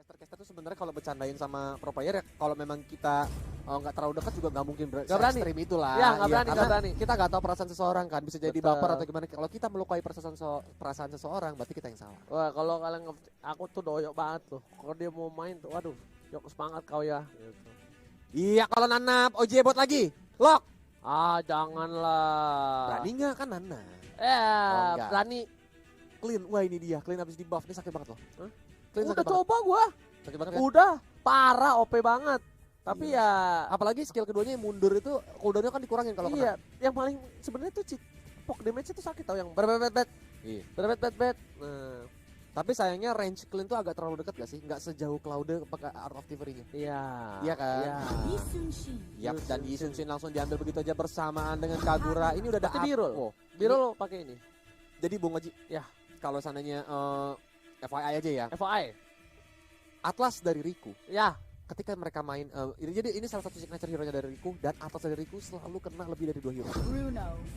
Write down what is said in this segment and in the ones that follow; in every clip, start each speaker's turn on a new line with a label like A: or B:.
A: caster-caster tuh sebenarnya kalau bercandain sama pro player ya kalau memang kita nggak terlalu dekat juga nggak mungkin
B: Nggak berani.
A: ekstrim itulah.
B: Ya, nggak berani,
A: karena
B: nggak berani.
A: kita nggak tahu perasaan seseorang kan, bisa jadi
B: Betul.
A: baper atau gimana. Kalau kita melukai perasaan seseorang, berarti kita yang salah.
B: Wah, kalau kalian aku tuh doyok banget tuh. Kalau dia mau main tuh, waduh, yuk semangat kau ya. Gitu.
A: Iya, kalau nanap OJ bot lagi, lock.
B: Ah, janganlah.
A: Berani nggak kan nanap? Enggak.
B: Berani.
A: Clean, wah ini dia, clean abis di buff, ini sakit banget loh.
B: Hah?
A: Clean
B: Udah
A: sakit banget.
B: coba gua.
A: Sakit banget kan?
B: Udah, parah, OP banget. Tapi
A: Iya.
B: ya,
A: Apalagi skill keduanya yang mundur itu cooldownnya kan dikurangin kalau
B: iya, yang paling sebenarnya tuh poke damage itu sakit tau yang bet.
A: Iya.
B: Bet. Nah,
A: Tapi sayangnya range clean tuh agak terlalu dekat gak sih? Nggak sejauh Cloud pakai Art of Thievery-nya.
B: iya.
A: Iya kan?
B: Iya.
A: Yap, dan Yi Sun Shin langsung diambil begitu aja bersamaan dengan Kagura. Ini udah ada
B: Berarti Birul.
A: Oh,
B: Birul pakai ini.
A: jadi Bung Haji,
B: Ya.
A: kalau seandainya FYI aja ya,
B: FYI.
A: Atlas dari Riku,
B: Ya,
A: ketika mereka main, jadi ini salah satu signature hero-nya dari Riku, dan Atlas dari Riku selalu kena lebih dari 2 hero.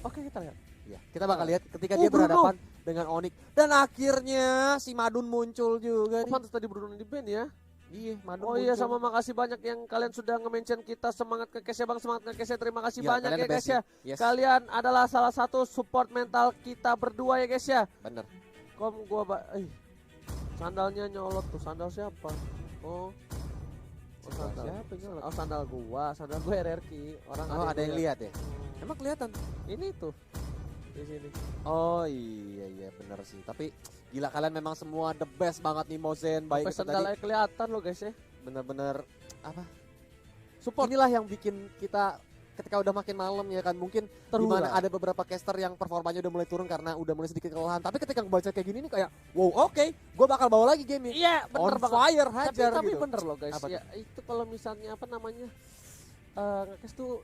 B: oke kita lihat.
A: Ya, kita bakal lihat ketika dia
B: Bruno.
A: berhadapan dengan Onyx. Dan akhirnya si Madun muncul juga nih.
B: Pantas tadi Bruno di band ya.
A: Iya, Madun
B: Oh iya,
A: muncul.
B: sama makasih banyak yang kalian sudah nge-mention kita. Semangat ke Kesya Bang, semangat ke Kesya. Terima kasih
A: Ya,
B: banyak
A: kalian
B: ya
A: the
B: guys
A: best
B: ya.
A: sih. Yes,
B: Kalian adalah salah satu support mental kita berdua ya guys ya.
A: bener.
B: Sandalnya nyolot tuh. Sandal siapa? Oh. Sandal.
A: Siapa yang nyolot?
B: Oh, sandal gua RRQ. Orang
A: Oh, ada yang
B: gua
A: lihat ya? Emang kelihatan?
B: Ini tuh. Di sini.
A: Oh iya bener sih. Tapi gila kalian memang semua the best banget nih Mozen. Baik
B: Sampai
A: itu tadi
B: sandalnya kelihatan loh guys ya.
A: bener-bener apa?
B: Support.
A: Inilah yang bikin kita ketika udah makin malam ya kan mungkin dimana
B: Terhura.
A: ada beberapa caster yang performanya udah mulai turun karena udah mulai sedikit kelelahan. Tapi ketika ngebaca kayak gini nih kayak wow oke, gue bakal bawa lagi game ini.
B: Iya, bener
A: On
B: banget.
A: fire
B: Tapi,
A: hajar
B: tapi
A: gitu.
B: bener loh guys.
A: Apa
B: Ya itu kalau misalnya apa namanya? Ngekes tuh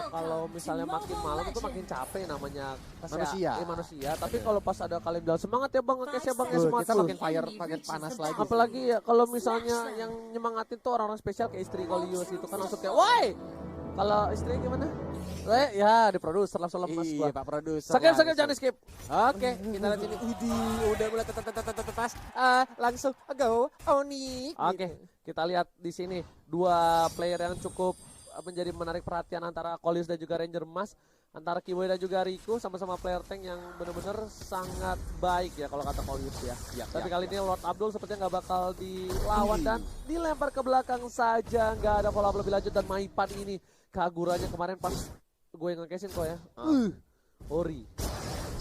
B: kalau misalnya makin malam itu makin capek namanya
A: Manusia.
B: manusia. Tapi kalau pas ada kalian bilang semangat ya bang ngekes ya bang ya
A: Tuh,
B: semangat
A: kita
B: tuh.
A: makin fire, makin panas lagi.
B: Apalagi ya kalau misalnya yang nyemangatin tuh orang-orang spesial kayak istri Kolius itu kan langsung kayak woi. Kalau istri gimana? Ya di produser langsung lemas
A: Iya
B: gua.
A: Pak Produser.
B: Skip
A: langsung.
B: jangan skip.
A: Oke, kita lihat ini. Widih, udah mulai tetas. Langsung go Oni.
B: Oke, kita lihat di sini dua player yang cukup menjadi menarik perhatian antara Kolius dan juga Ranger Mas, antara Kiboy dan juga Riku, sama-sama player tank yang benar-benar sangat baik ya kalau kata Kolius ya. Tapi kali ini Lord Abdul sepertinya nggak bakal dilawan dan dilempar ke belakang saja, nggak ada follow up lebih lanjut dan Maipan ini Kaguranya kemarin pas gue ngekesin kok ya. Ori.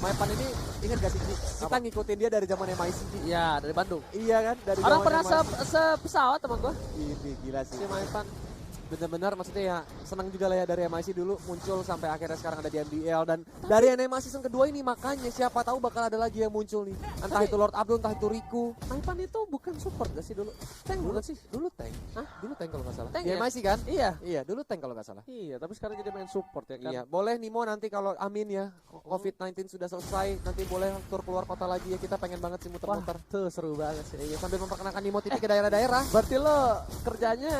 A: Maipan ini ingat gak sih? Kita ngikutin dia dari zaman MIC.
B: Iya, dari Bandung.
A: Iya kan? Dari
B: Orang
A: zaman
B: pernah
A: MIC.
B: sepesawat sama gue.
A: Ini gila sih.
B: Si Maipan.
A: Bener-bener maksudnya ya senang juga lah ya dari MIC dulu muncul sampai akhirnya sekarang ada di MDL dan dari NMA season kedua ini makanya siapa tahu bakal ada lagi yang muncul nih. Entah itu Lord Abdul, entah itu Riku.
B: Maipan itu bukan support gak sih dulu? Tank bukan sih?
A: Dulu tank.
B: Hah?
A: Dulu tank kalau nggak salah.
B: Tank
A: Di
B: ya?
A: MIC kan?
B: Iya.
A: Iya, dulu tank kalau nggak salah.
B: Iya, tapi sekarang jadi main support ya kan?
A: Iya, boleh Nimo nanti kalau amin ya COVID-19 sudah selesai nanti boleh tur keluar kota lagi ya kita pengen banget sih
B: Wah,
A: muter-muter.
B: tuh seru banget sih.
A: Iya, sambil memperkenalkan Nimo titik ke daerah-daerah.
B: Berarti lo kerjanya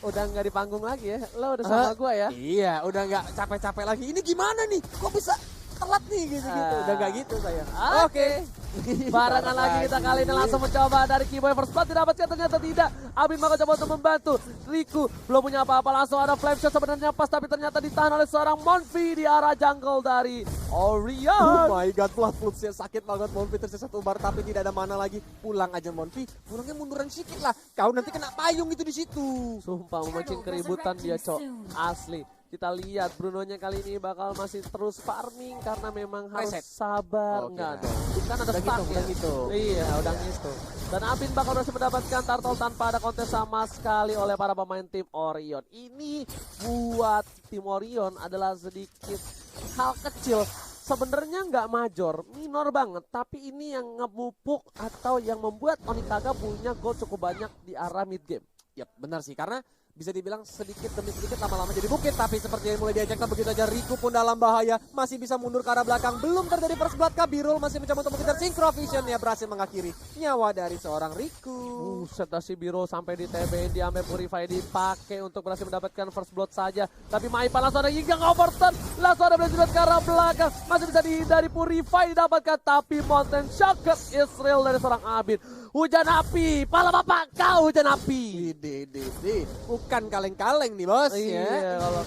B: udah nggak di panggung lagi ya? Lo udah sama gua ya?
A: Iya, udah nggak capek-capek lagi. Ini gimana nih? Kok bisa telat nih gitu-gitu? Udah nggak gitu saya.
B: Oke. Barengan lagi kita kali ini langsung mencoba dari Kiboy first blood didapatkan ternyata tidak. Abin maka coba untuk membantu. Riku belum punya apa-apa langsung ada flame shot sebenarnya pas tapi ternyata ditahan oleh seorang Monfi di arah jungle dari Orion.
A: Oh my god, blood fluxnya sakit banget. Monfi tersesat ubar tapi tidak ada mana lagi. Pulang aja Monfi, pulangnya munduran sedikit lah. Kau nanti kena payung itu di situ.
B: Sumpah memancing keributan dia cok. Asli. Kita lihat Brunonya kali ini bakal masih terus farming karena memang harus
A: Reset.
B: sabar.
A: Oke.
B: Enggak dong. Kan ada
A: Udah
B: stuck
A: gitu,
B: ya.
A: udah gitu.
B: Iya, udah gitu. Dan Abin bakal berhasil mendapatkan turtle tanpa ada kontes sama sekali oleh para pemain tim Orion. Ini buat tim Orion adalah sedikit hal kecil. Sebenarnya nggak major, minor banget. Tapi ini yang ngebupuk atau yang membuat Onikaga punya gol cukup banyak di arah mid game.
A: Yap, benar sih karena bisa dibilang sedikit demi sedikit lama-lama jadi bukit tapi seperti yang mulai diajak begitu aja Riku pun dalam bahaya masih bisa mundur ke arah belakang belum terjadi first blood kah Birul masih mencoba untuk mengejar Synchro Vision ya berhasil mengakhiri nyawa dari seorang Riku.
B: Buset si Biro sampai di TB diambil Purify dipakai untuk berhasil mendapatkan first blood saja. Tapi Maipan langsung ada Yigang overturn, langsung ada Blaze Blood ke arah belakang, masih bisa dihindari Purify didapatkan tapi Mountain Shocker Israel dari seorang Abin. hujan api, pala bapak kau hujan api.
A: Bukan kaleng-kaleng nih bos
B: Iya,
A: ya.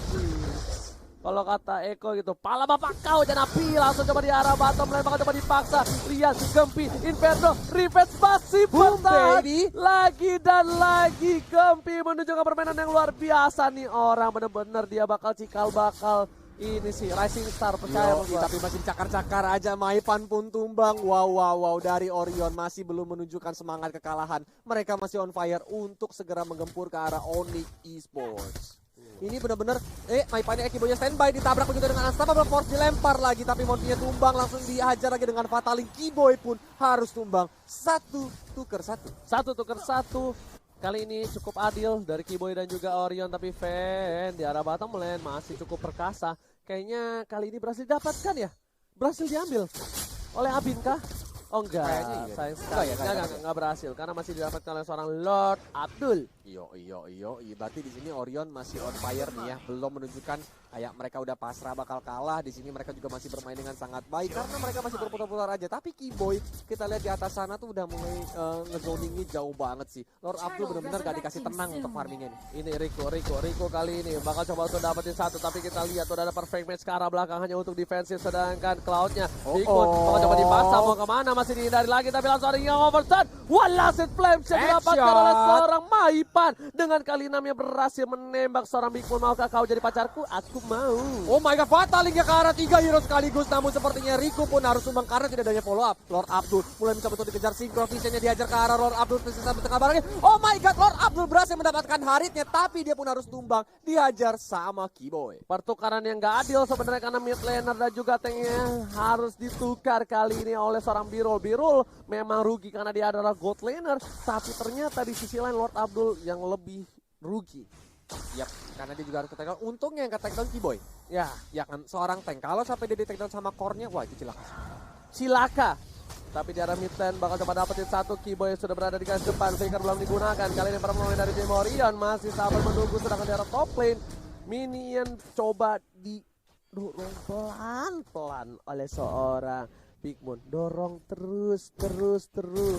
B: kalau kata Eko gitu, pala bapak kau hujan api, langsung coba di arah bottom lane, bakal coba dipaksa. Lihat Gempi, Inferno, Revenge masih
A: Boom,
B: bertahan.
A: baby.
B: Lagi dan lagi Gempi menunjukkan permainan yang luar biasa nih orang, bener-bener dia bakal cikal bakal ini sih Rising Star, percaya sama gua.
A: Tapi masih cakar-cakar aja, Maipan pun tumbang. Wow, dari Orion masih belum menunjukkan semangat kekalahan. Mereka masih on fire untuk segera menggempur ke arah Onyx Esports. Ini benar-benar, Maipannya Ekibonya standby, ditabrak begitu dengan Unstoppable Force, dilempar lagi, tapi Monty-nya tumbang, langsung dihajar lagi dengan Fataling. Kiboy pun harus tumbang. Satu tuker satu.
B: Kali ini cukup adil dari Kiboy dan juga Orion, tapi Fen di arah bottom lane masih cukup perkasa. Kayaknya kali ini berhasil didapatkan ya? Berhasil diambil oleh Abin kah? Oh enggak,
A: Kayaknya iya.
B: sayang sekali. Enggak berhasil karena masih didapatkan oleh seorang Lord Abdul.
A: Iyo. Berarti di sini Orion masih on fire nih ya, belum menunjukkan kayak mereka udah pasrah bakal kalah. Di sini mereka juga masih bermain dengan sangat baik karena mereka masih berputar-putar aja. Tapi Kiboy kita lihat di atas sana tuh udah mulai ngezoningnya jauh banget sih. Lord Abdul benar-benar gak dikasih tenang untuk farmingnya nih.
B: Ini Rico kali ini bakal coba untuk dapetin satu, tapi kita lihat udah ada perfect match ke arah belakang hanya untuk defensif, sedangkan Cloud-nya Bigfoot bakal coba dipasang mau kemana, masih dihindari lagi, tapi langsung ada yang overturn. One last hit flame yang didapatkan oleh seorang Maipan. Dengan kali 6 yang berhasil menembak seorang Bigfoot. Maukah kau jadi pacarku? Aku mau.
A: Oh my god, Fataling ke arah 3 hero sekaligus. Namun sepertinya Rico pun harus sumbang karena tidak adanya follow up. Lord Abdul mulai mencoba untuk dikejar, Synchro Vision-nya dihajar ke arah Lord Abdul. Tersisa tengah barangnya. Oh my god, Lord Abdul berhasil mendapatkan haritnya, tapi dia pun harus tumbang, dihajar sama Kiboy.
B: Pertukaran yang gak adil sebenarnya karena mid laner dan juga tanknya harus ditukar kali ini oleh seorang Birul. Birul memang rugi karena dia adalah gold laner, tapi ternyata di sisi lain Lord Abdul yang lebih rugi.
A: Yap, karena dia juga harus ke takedown. Untungnya yang ke takedown Kiboy.
B: Ya
A: kan seorang tank. Kalau sampai dia di takedown sama core-nya, wah itu
B: cilaka. Tapi di arah mid lane bakal coba dapetin satu. Kiboy sudah berada di garis depan, Faker belum digunakan. Kali ini permainan dari tim Orion masih sabar menunggu, sedangkan di arah top lane Minion coba didorong pelan-pelan oleh seorang Big Moon. Dorong terus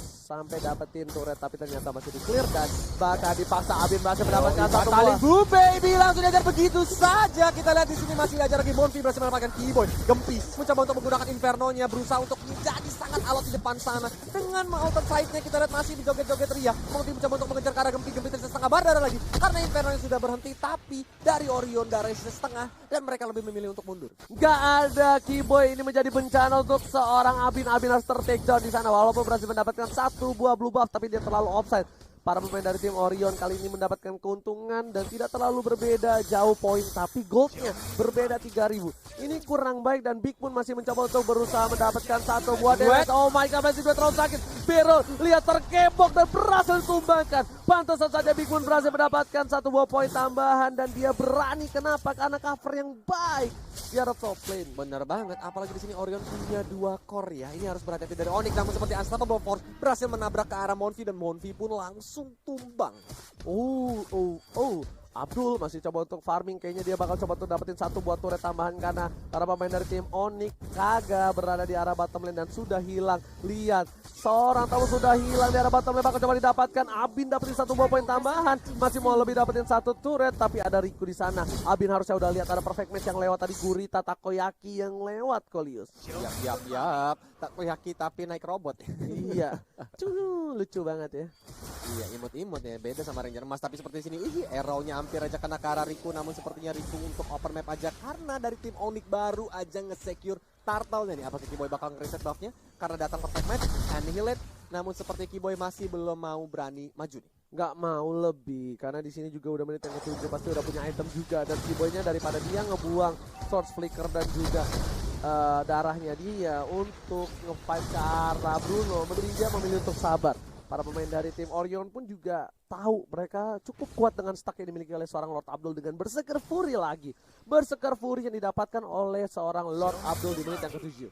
B: sampai dapetin turret, tapi ternyata masih di clear dan bakal dipaksa. Abin masih mendapatkan satu
A: Fataling
B: buah.
A: baby langsung diajar begitu saja. Kita lihat di sini masih diajar lagi. Monty berhasil mendapatkan Kiboy. Gempi mencoba untuk menggunakan Inferno-nya, berusaha untuk menjadi sangat alot di depan sana. Dengan outer side-nya kita lihat masih dijoget-joget ria. Monty mencoba untuk mengejar ke arah Gempi. Gempi tersisa setengah berdarah lagi karena Inferno-nya sudah berhenti, tapi dari Orion darah setengah dan mereka lebih memilih untuk mundur.
B: Gak ada Kiboy, ini menjadi bencana untuk seorang Abin. Abin harus ter-takedown di sana walaupun berhasil mendapatkan satu buah blue buff, tapi dia terlalu offside. Para pemain dari tim Orion kali ini mendapatkan keuntungan dan tidak terlalu berbeda jauh poin, tapi goldnya berbeda 3.000. Ini kurang baik dan Big Moon masih mencoba untuk berusaha mendapatkan satu buah damage. Oh my god, masih terlalu sakit. Birul lihat terkebok dan berhasil tumbangkan. Pantesan saja Big Moon berhasil mendapatkan satu buah poin tambahan dan dia berani. Kenapa? Karena cover yang baik di arah top lane.
A: Bener banget, apalagi di sini Orion punya 2 core ya. Ini harus berhati-hati dari Onyx, namun seperti Unstoppable Force berhasil menabrak ke arah Monty dan Monty pun langsung tumbang.
B: Abdul masih coba untuk farming, kayaknya dia bakal coba untuk dapetin satu buat turret tambahan karena para pemain dari tim Onyx kagak berada di arah bottom lane dan sudah hilang. Lihat, seorang tamu sudah hilang di arah bottom lane, bakal coba didapatkan. Abin dapetin satu buah poin tambahan, masih mau lebih dapetin satu turret, tapi ada Riku di sana. Abin harusnya udah lihat ada perfect match yang lewat tadi, Gurita Takoyaki yang lewat Kolius.
A: Yap. Takoyaki tapi naik robot.
B: Iya, lucu banget ya.
A: Iya, imut-imut ya, beda sama Ranger Emas. Tapi seperti sini, arrow-nya hampir aja kena ke arah Riku. Namun sepertinya Riku untuk open map aja, karena dari tim Onyx baru aja nge-secure turtle-nya nih. Apakah Kiboy bakal nge-reset buff-nya karena datang perfect match, annihilate. Namun seperti Kiboy masih belum mau berani maju nih.
B: Nggak mau lebih, karena di sini juga udah menit yang ke-7, pasti udah punya item juga. Dan Kiboy-nya daripada dia ngebuang Source Flicker dan juga darahnya dia untuk nge-fight ke arah Bruno, mending dia memilih untuk sabar. Para pemain dari tim Orion pun juga tahu mereka cukup kuat dengan stack yang dimiliki oleh seorang Lord Abdul dengan Berserker Fury lagi. Berserker Fury yang didapatkan oleh seorang Lord Abdul di menit yang ke-7.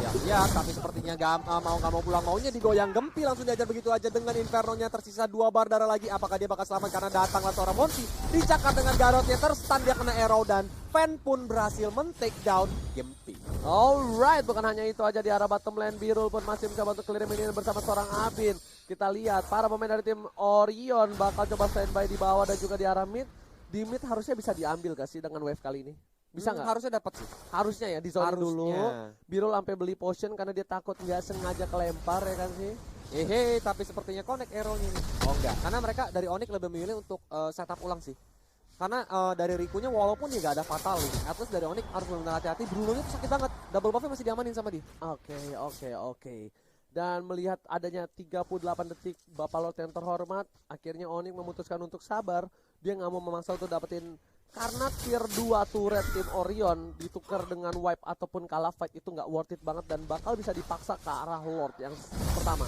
A: Siap-siap, tapi sepertinya nggak mau pulang maunya digoyang Gempi langsung diajar begitu aja dengan Inferno-nya tersisa 2 bar darah lagi. Apakah dia bakal selamat karena datanglah seorang Monty dicakar dengan Garotnya terstun dia kena arrow dan Fan pun berhasil men-take down Gempi.
B: Alright, bukan hanya itu aja di arah bottom lane, Birul pun masih mencoba untuk clear minion bersama seorang Abin. Kita lihat para pemain dari tim Orion bakal coba standby di bawah dan juga di arah mid. Di mid harusnya bisa diambil gak sih dengan wave kali ini? Bisa nggak?
A: Harusnya dapat sih.
B: Harusnya ya, di zone dulu. Birul sampai beli potion karena dia takut nggak sengaja kelempar ya kan sih.
A: Tapi sepertinya connect arrow-nya nih. Oh enggak, karena mereka dari Onyx lebih memilih untuk setup ulang sih. Karena dari Rikunya walaupun ya nggak ada fatal nih, at least dari Onyx harus benar hati-hati. Bruno-nya tuh sakit banget, double buff-nya masih diamanin sama dia.
B: Oke. Dan melihat adanya 38 detik Bapak Lord yang terhormat, akhirnya Onyx memutuskan untuk sabar. Dia nggak mau memaksa untuk dapetin, karena tier 2 turret tim Orion ditukar dengan wipe ataupun kalah fight itu nggak worth it banget dan bakal bisa dipaksa ke arah Lord yang pertama.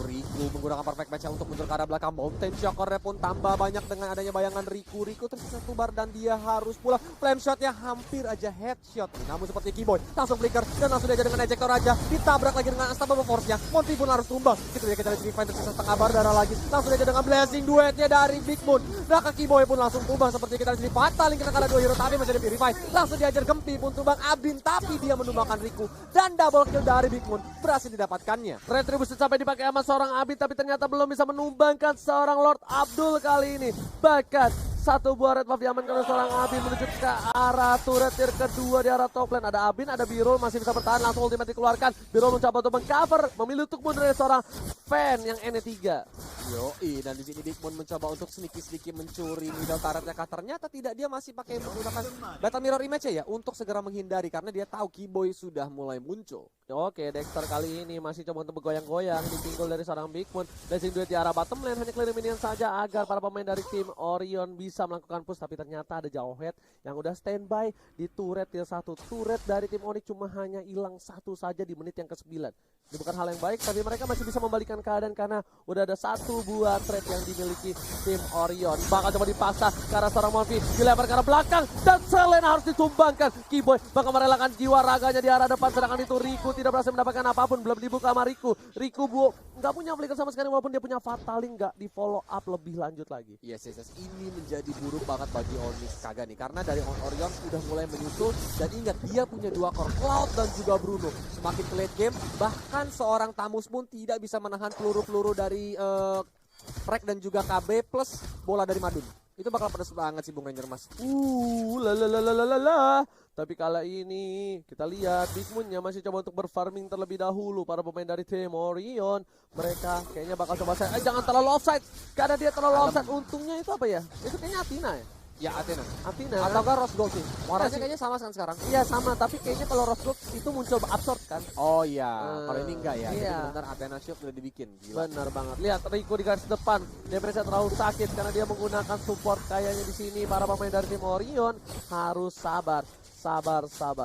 A: Riku menggunakan perfect match untuk mundur ke arah belakang. Mountain Shocker-nya pun tambah banyak dengan adanya bayangan Riku. Riku tersisa 1 bar dan dia harus pulang. Flame shot-nya hampir aja headshot. Namun seperti Keyboy langsung flicker dan langsung diajar dengan ejector aja. Ditabrak lagi dengan unstoppable force-nya. Monty pun harus tumbang. Gitu ya, kita lihat Divine tersisa setengah bar darah lagi. Langsung diajar dengan blessing duetnya dari Big Moon. Belakang Keyboy pun langsung tumbang seperti kita lihat di fatal kita kalah 2 hero tapi masih ada purify. Langsung diajar Gempi pun tumbang Abin tapi dia menumbangkan Riku dan double kill dari Big Moon berhasil didapatkannya.
B: Retribution sampai dipakai sama seorang Abin tapi ternyata belum bisa menumbangkan seorang Lord Abdul kali ini. Bahkan satu buah red buff diamankan oleh seorang Abin menuju ke arah turret tier kedua di arah top lane. Ada Abin, ada Birul masih bisa bertahan, langsung ultimate dikeluarkan. Birul mencoba untuk mengcover, memilih untuk mundur dari seorang fan yang N3.
A: Dan di sini Big Moon mencoba untuk sedikit mencuri middle turretnya. Ternyata tidak, dia masih pakai menggunakan battle mirror image ya untuk segera menghindari karena dia tahu Keyboy sudah mulai muncul.
B: Oke, Dexter kali ini masih coba untuk bergoyang-goyang, ditinggul dari seorang Big Moon. Blessing duet di arah bottom lane, hanya clear minion saja agar para pemain dari tim Orion bisa melakukan push. Tapi ternyata ada Jawhead yang udah standby di turret tier 1. Turret dari tim Onyx cuma hanya hilang 1 saja di menit yang ke-9. Ini bukan hal yang baik, tapi mereka masih bisa membalikkan keadaan karena udah ada 1 buah trade yang dimiliki tim Orion. Bakal coba dipaksa ke arah seorang Monty, dilempar ke arah belakang dan Selena harus ditumbangkan. Keyboy bakal merelakan jiwa raganya di arah depan, sedangkan itu Riku tidak berhasil mendapatkan apapun, belum dibuka sama Riku. Riku nggak punya flicker sama sekali walaupun dia punya fataling, nggak di follow up lebih lanjut lagi.
A: Yes. Ini menjadi buruk banget bagi Onyx Kaga nih karena dari Orion udah mulai menyusul dan ingat dia punya 2 core, Cloud dan juga Bruno. Semakin ke late game bahkan seorang Tamus pun tidak bisa menahan peluru-peluru dari Rek dan juga KB plus bola dari Madun. Itu bakal pedes banget sih Bung Ranger Mas.
B: Tapi kala ini kita lihat Big Moon-nya masih coba untuk berfarming terlebih dahulu. Para pemain dari tim Orion, mereka kayaknya bakal coba jangan terlalu offside. Karena dia terlalu offside, untungnya itu apa ya? Itu kayaknya Athena ya?
A: Ya Athena.
B: Atau kan Rose Gold sih?
A: Warnanya kayaknya sama kan sekarang?
B: Iya sama, tapi kayaknya kalau Rose Gold itu muncul absorb kan?
A: Oh iya, kalau ini enggak ya.
B: Iya.
A: Jadi benar Athena Shield udah dibikin. Gila.
B: Benar banget. Lihat Rico di garis depan, dia merasa terlalu sakit karena dia menggunakan support kayaknya di sini. Para pemain dari tim Orion harus sabar.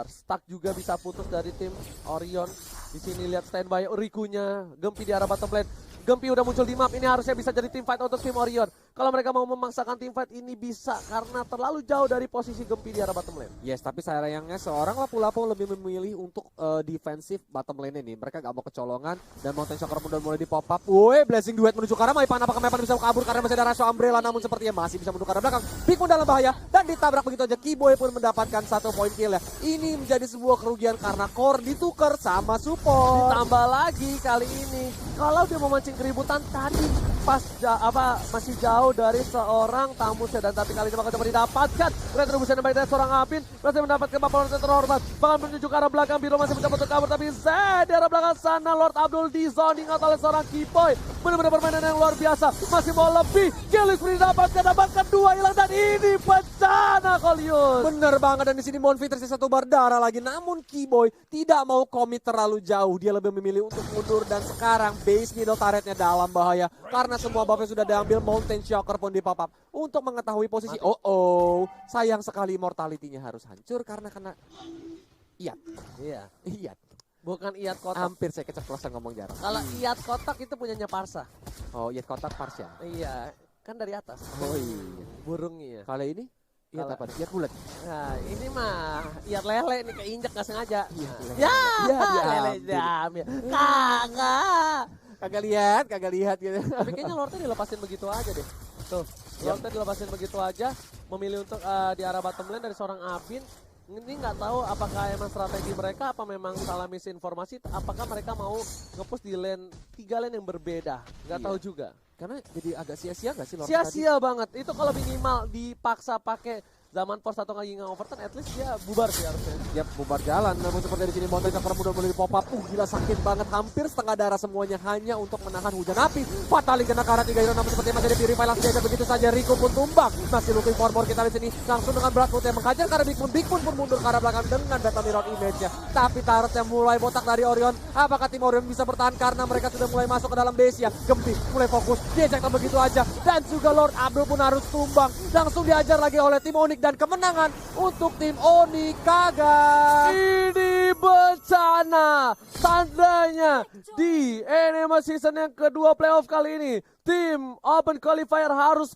B: Stuck juga bisa putus dari tim Orion. Di sini lihat standby Rikunya, Gempi di arah bottom lane. Gempi udah muncul di map, ini harusnya bisa jadi team fight untuk tim Orion. Kalau mereka mau memaksakan team fight ini bisa karena terlalu jauh dari posisi Gempi di arah bottom lane.
A: Yes, tapi sayangnya seorang Lapu-Lapu lebih memilih untuk defensif bottom lane ini. Mereka gak mau kecolongan dan Mountain Shocker pun udah mulai di pop up. Woi, blessing duet menuju ke arah Maipan. Apakah Maipan bisa kabur karena masih ada Rasho Umbrella, namun sepertinya masih bisa menuju ke arah belakang. Big Moon dalam bahaya dan ditabrak begitu aja. Keyboy pun mendapatkan 1 poin kill ya. Ini menjadi sebuah kerugian karena core ditukar sama support.
B: Ditambah lagi kali ini kalau dia memancing keributan tadi pas masih jauh dari seorang Tamus ya, dan tapi kali ini bakal coba didapatkan retribution yang baik dari seorang Abin, masih mendapatkan Bapak Lord yang terhormat, bakal menuju ke arah belakang. Biro masih mencoba untuk kabur tapi Z di arah belakang sana Lord Abdul di zoning out oleh seorang Keyboy. Benar-benar permainan yang luar biasa, masih mau lebih, Gillis dapatkan 2 hilang dan ini bencana Kolius.
A: Bener banget, dan di sini Monfi tersisa 1 bar darah lagi, namun Keyboy tidak mau komit terlalu jauh, dia lebih memilih untuk mundur dan sekarang base middle turretnya dalam bahaya karena semua buffnya sudah diambil. Mountain Shocker pun di pop up untuk mengetahui posisi. Sayang sekali mortality-nya harus hancur karena kena Iyat. Iyat.
B: Bukan Iyat kotak.
A: Hampir saya keceplosan ngomong jarang.
B: Kalau Iyat kotak itu punyanya Parsa.
A: Oh, Iyat kotak Parsa.
B: Iya, kan dari atas.
A: Oh iya.
B: Burungnya.
A: Kali ini Iya apa? Iya bulat.
B: Nah, ini mah iat lele nih keinjek nggak sengaja.
A: Iya,
B: Ya,
A: Iya,
B: lele diambil. Kagak.
A: Kagak lihat gitu.
B: Tapi kayaknya Lordnya dilepasin begitu aja deh. Tuh, Lordnya dilepasin begitu aja. Memilih untuk di arah bottom lane dari seorang Abin. Ini nggak tahu apakah emang strategi mereka apa memang salah misinformasi. Apakah mereka mau nge-push di lane 3 lane yang berbeda. Nggak
A: Iya.
B: tahu juga.
A: Karena jadi agak sia-sia gak sih Lord
B: Sia-sia banget. Itu kalau minimal dipaksa pakai zaman force atau nggak Ginga Overton, at least dia bubar sih harusnya.
A: Yap, bubar jalan. Namun seperti di sini Mountain Chakra mudah mulai pop up. Gila sakit banget. Hampir setengah darah semuanya hanya untuk menahan hujan api. Fatali kena karat 3 hero namun seperti masih di purify langsung diajar begitu saja. Rico pun tumbang. Masih looking for more kita di sini. Langsung dengan Bloodhood yang menghajar karena Big Moon pun mundur ke arah belakang dengan Battle Mirror Image-nya. Tapi turret yang mulai botak dari Orion. Apakah tim Orion bisa bertahan karena mereka sudah mulai masuk ke dalam base ya. Gempy mulai fokus. Diajak begitu aja. Dan juga Lord Abdul pun harus tumbang. Langsung diajar lagi oleh tim Onyx dan kemenangan untuk tim Onyx Kaga.
B: Ini bencana tandanya di Anima Season yang kedua playoff kali ini. Tim Open Qualifier harus